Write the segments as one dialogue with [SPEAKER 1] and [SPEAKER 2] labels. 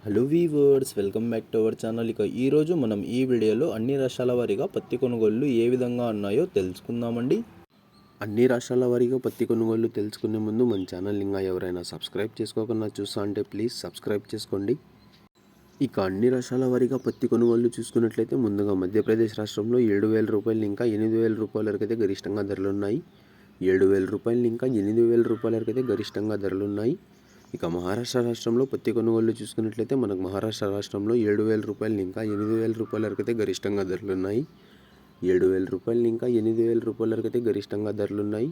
[SPEAKER 1] Hello weavers, welcome back to our channel. ఈరోజు మనం ఈ వీడియోలో అన్ని రాష్ట్రాల వారీగా పత్తి కొనుగోళ్లు ఏ విధంగా ఉన్నాయో తెలుసుకుందామండి. అన్ని రాష్ట్రాల వారీగా పత్తి కొనుగోళ్లు తెలుసుకునే ముందు మన ఛానల్ ఇంకా ఎవరైనా సబ్స్క్రైబ్ చేసుకోకుండా చూస్తా అంటే ప్లీజ్ సబ్స్క్రైబ్ చేసుకోండి. అన్ని రాష్ట్రాల వారీగా పత్తి కొనుగోళ్లు చూసుకున్నట్లయితే ముందుగా మధ్యప్రదేశ్ రాష్ట్రంలో 7,000 రూపాయలు ఇంకా 8,000 రూపాయల వరకు అయితే గరిష్టంగా ధరలున్నాయి. 7,000 రూపాయలు ఇంకా 8,000 రూపాయల వరకు అయితే గరిష్టంగా ధరలున్నాయి. మహారాష్ట్ర రాష్ట్రంలో పత్తి కొనుగోళ్లు చూసుకున్నట్లయితే మనకు మహారాష్ట్ర రాష్ట్రంలో 7,000 రూపాయలు ఇంకా 8,000 రూపాయల వరకు అయితే గరిష్టంగా ధరలున్నాయి. 7,000 రూపాయలు ఇంకా 8,000 రూపాయల వరకు అయితే గరిష్టంగా ధరలున్నాయి.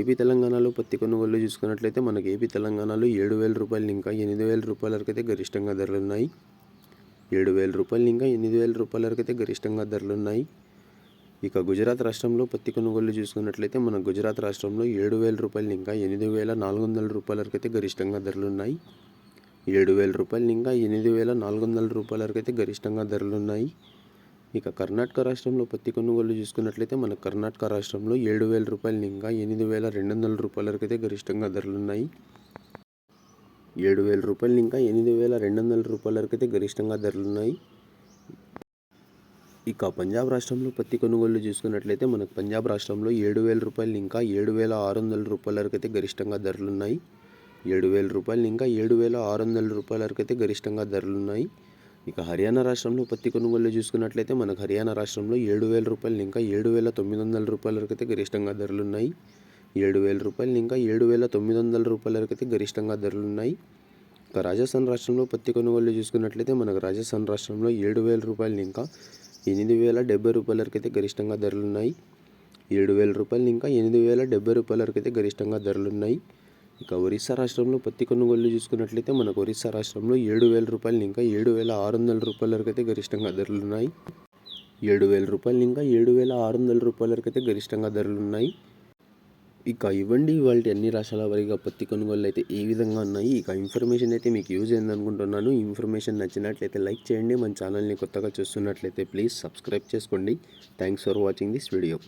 [SPEAKER 1] ఏపీ తెలంగాణలో పత్తి కొనుగోళ్లు చూసుకున్నట్లయితే మనకు ఏపీ తెలంగాణలో 7,000 రూపాయలు ఇంకా 8,000 రూపాయల వరకు అయితే గరిష్టంగా ధరలున్నాయి. 7,000 రూపాయలు ఇంకా 8,000 రూపాయల వరకు అయితే గరిష్టంగా ధరలున్నాయి. గుజరాత్ రాష్ట్రంలో పత్తి కొనుగోళ్లు చూసుకున్నట్లయితే మన గుజరాత్ రాష్ట్రంలో 7,000 రూపాయలు ఇంకా 8,400 రూపాయల వరకు అయితే గరిష్టంగా ధరలున్నాయి. 7,000 రూపాయలు ఇంకా 8,400 రూపాయల వరకు అయితే గరిష్టంగా ధరలున్నాయి. కర్ణాటక రాష్ట్రంలో పత్తి కొనుగోళ్లు చూసుకున్నట్లయితే మన కర్ణాటక రాష్ట్రంలో 7,000 రూపాయలు ఇంకా 8,200 రూపాయల వరకు అయితే గరిష్టంగా ధరలున్నాయి. 7,000 రూపాయలు ఇంకా 8,200 రూపాయల వరకు అయితే గరిష్టంగా ధరలున్నాయి. పంజాబ్ రాష్ట్రంలో పత్తి కొనుగోళ్లు చూసుకున్నట్లయితే మనకు పంజాబ్ రాష్ట్రంలో 7,000 రూపాయలు ఇంకా 7,600 రూపాయల వరకు అయితే గరిష్టంగా ధరలున్నాయి. 7,000 రూపాయలు ఇంకా 7,600 రూపాయల వరకు అయితే గరిష్టంగా ధరలున్నాయి. హర్యానా రాష్ట్రంలో పత్తి కొనుగోళ్లు చూసుకున్నట్లయితే మనకు హర్యానా రాష్ట్రంలో 7,000 రూపాయలు ఇంకా 7,900 రూపాయల వరకు అయితే గరిష్టంగా ధరలున్నాయి. 7,000 రూపాయలు ఇంకా 7,900 రూపాయల వరకు అయితే గరిష్టంగా ధరలున్నాయి. రాజస్థాన్ రాష్ట్రంలో పత్తి కొనుగోళ్లు చూసుకున్నట్లయితే మనకు రాజస్థాన్ రాష్ట్రంలో 7,000 రూపాయలు ఇంకా 8,070 రూపాయల వరకు అయితే గరిష్టంగా ధరలున్నాయి. 7,000 రూపాయలు ఇంకా 8,070 రూపాయల వరకు అయితే గరిష్టంగా ధరలున్నాయి. ఒరిస్సా రాష్ట్రంలో పత్తి కొనుగోళ్లు చూసుకున్నట్లయితే మనకు ఒరిస్సా రాష్ట్రంలో 7,000 రూపాయలు ఇంకా 7,600 రూపాయల వరకు అయితే గరిష్టంగా ధరలున్నాయి. 7,000 రూపాయలు ఇంకా 7,600 రూపాయల వరకు అయితే గరిష్టంగా ధరలున్నాయి. ఇవ్వండి ఇవాళ అన్ని రాష్ట్రాల వారీగా పత్తి కొనుగోళ్ళు అయితే ఏ విధంగా ఉన్నాయి. ఇన్ఫర్మేషన్ అయితే మీకు యూజ్ అయింది అనుకుంటున్నాను. ఇన్ఫర్మేషన్ నచ్చినట్లయితే లైక్ చేయండి. మన ఛానల్ని కొత్తగా చూస్తున్నట్లయితే ప్లీజ్ సబ్స్క్రైబ్ చేసుకోండి. Thanks for watching this video.